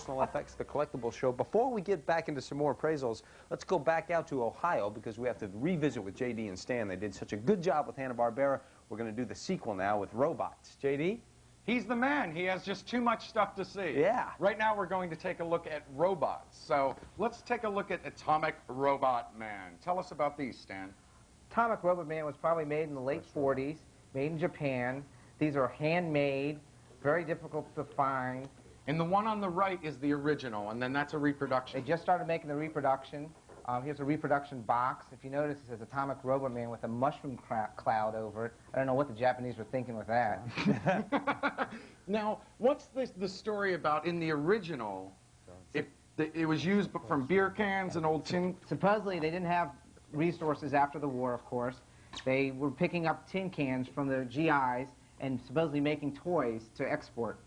Personal FX, the collectible show. Before we get back into some more appraisals, let's go back out to Ohio because we have to revisit with JD and Stan. They did such a good job with Hanna Barbera. We're going to do the sequel now with robots. JD? He's the man. He has just too much stuff to see. Yeah. Right now we're going to take a look at robots. So let's take a look at Atomic Robot Man. Tell us about these, Stan. Atomic Robot Man was probably made in the late 40s, made in Japan. These are handmade, very difficult to find. And the one on the right is the original, and then that's a reproduction. They just started making the reproduction. Here's a reproduction box. If you notice, it says Atomic Robot Man with a mushroom cloud over it. I don't know what the Japanese were thinking with that. Now, what's the story about in the original? It was used from beer cans and old tin. Supposedly, they didn't have resources after the war, of course. They were picking up tin cans from the GIs and supposedly making toys to export.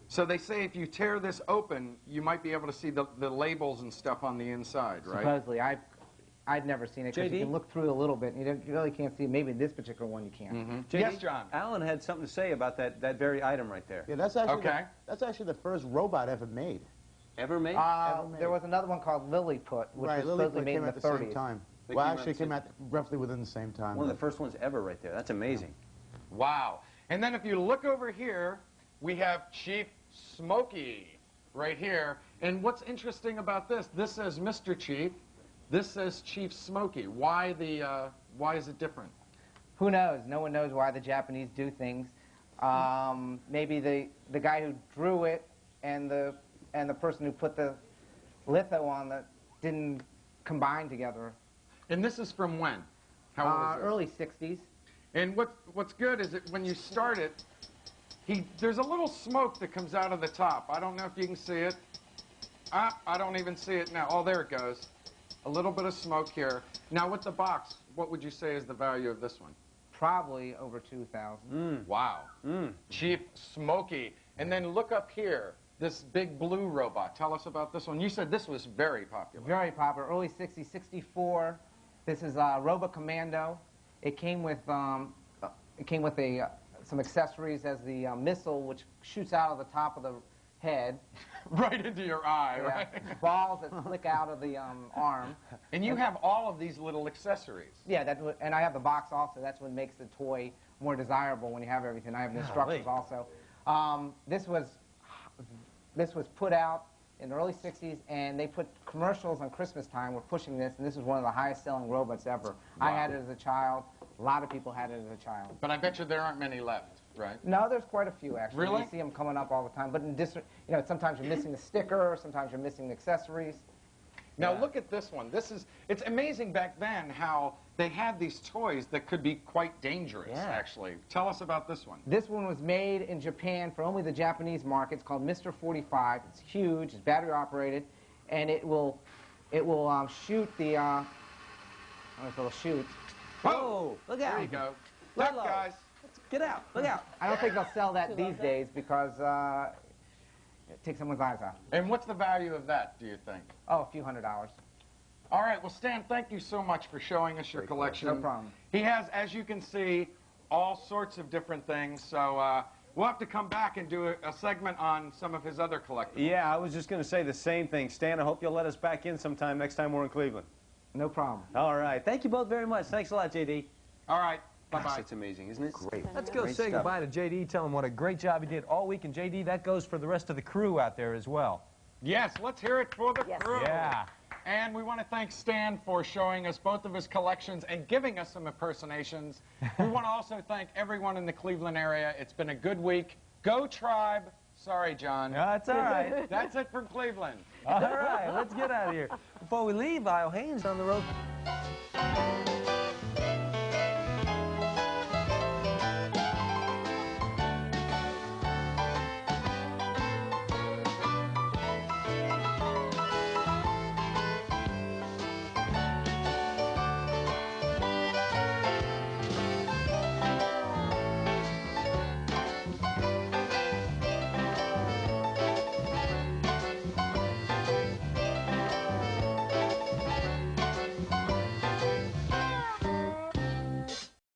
So they say if you tear this open, you might be able to see the labels and stuff on the inside, right? Supposedly. I'd never seen it because you can look through a little bit and you really can't see. Maybe this particular one you can. Mm-hmm. Yes, JD, John. Alan had something to say about that very item right there. Yeah, that's actually Okay. that's actually the first robot ever made. Ever made? Ever made. There was another one called Lilliput, which was supposedly made in the 30s. At the same time. They Well, came out actually, at it the came same out roughly within the same time. One of the first ones ever right there. That's amazing. Wow. And then if you look over here, we have Chief Smokey right here. And what's interesting about this says Mr. Chief. This says Chief Smokey. Why is it different? Who knows? No one knows why the Japanese do things. Maybe the guy who drew it and the person who put the litho on that didn't combine together. And this is from when? How old is it? Early 60s. And what's good is that when you start it, there's a little smoke that comes out of the top. I don't know if you can see it. I don't even see it now. Oh, there it goes. A little bit of smoke here. Now with the box, what would you say is the value of this one? Probably over 2,000. Wow. Chief Smokey. And then look up here, this big blue robot. Tell us about this one. You said this was very popular. Very popular. Early 60s, 64. This is Robo Commando. It came with some accessories as the missile, which shoots out of the top of the head. Right into your eye, Yeah. right? Balls that flick out of the arm. And you have all of these little accessories. Yeah, and I have the box also. That's what makes the toy more desirable when you have everything. I have the instructions also. This was put out in the early 60s, and they put commercials on Christmas time. We're pushing this, and this is one of the highest-selling robots ever. Wow. I had it as a child. A lot of people had it as a child. But I bet you there aren't many left, right? No, there's quite a few, actually. Really? You see them coming up all the time. But sometimes you're missing the sticker, sometimes you're missing the accessories. Now look at this one. It's amazing back then how they had these toys that could be quite dangerous, actually. Tell us about this one. This one was made in Japan for only the Japanese market. It's called Mr. 45. It's huge. It's battery operated, and it will shoot the. I don't know if it'll shoot. Whoa! Look out! There you go. Duck, guys. Get out! Look out! I don't think they'll sell that these days because it takes someone's eyes out. And what's the value of that, do you think? Oh, a few $100s. All right. Well, Stan, thank you so much for showing us your collection. No problem. He has, as you can see, all sorts of different things. So we'll have to come back and do a segment on some of his other collectibles. Yeah, I was just going to say the same thing. Stan, I hope you'll let us back in sometime next time we're in Cleveland. No problem. All right. Thank you both very much. Thanks a lot, JD. All right. Gosh, Bye-bye. it's amazing, isn't it? Great. Let's go Great say stuff. goodbye to JD, tell him what a great job he did all week. And JD, that goes for the rest of the crew out there as well. Yes, let's hear it for the crew. Yeah. And we want to thank Stan for showing us both of his collections and giving us some impersonations. We want to also thank everyone in the Cleveland area. It's been a good week. Go Tribe. Sorry, John. That's all right. That's it from Cleveland. All right, let's get out of here. Before we leave, Isle Haynes on the road.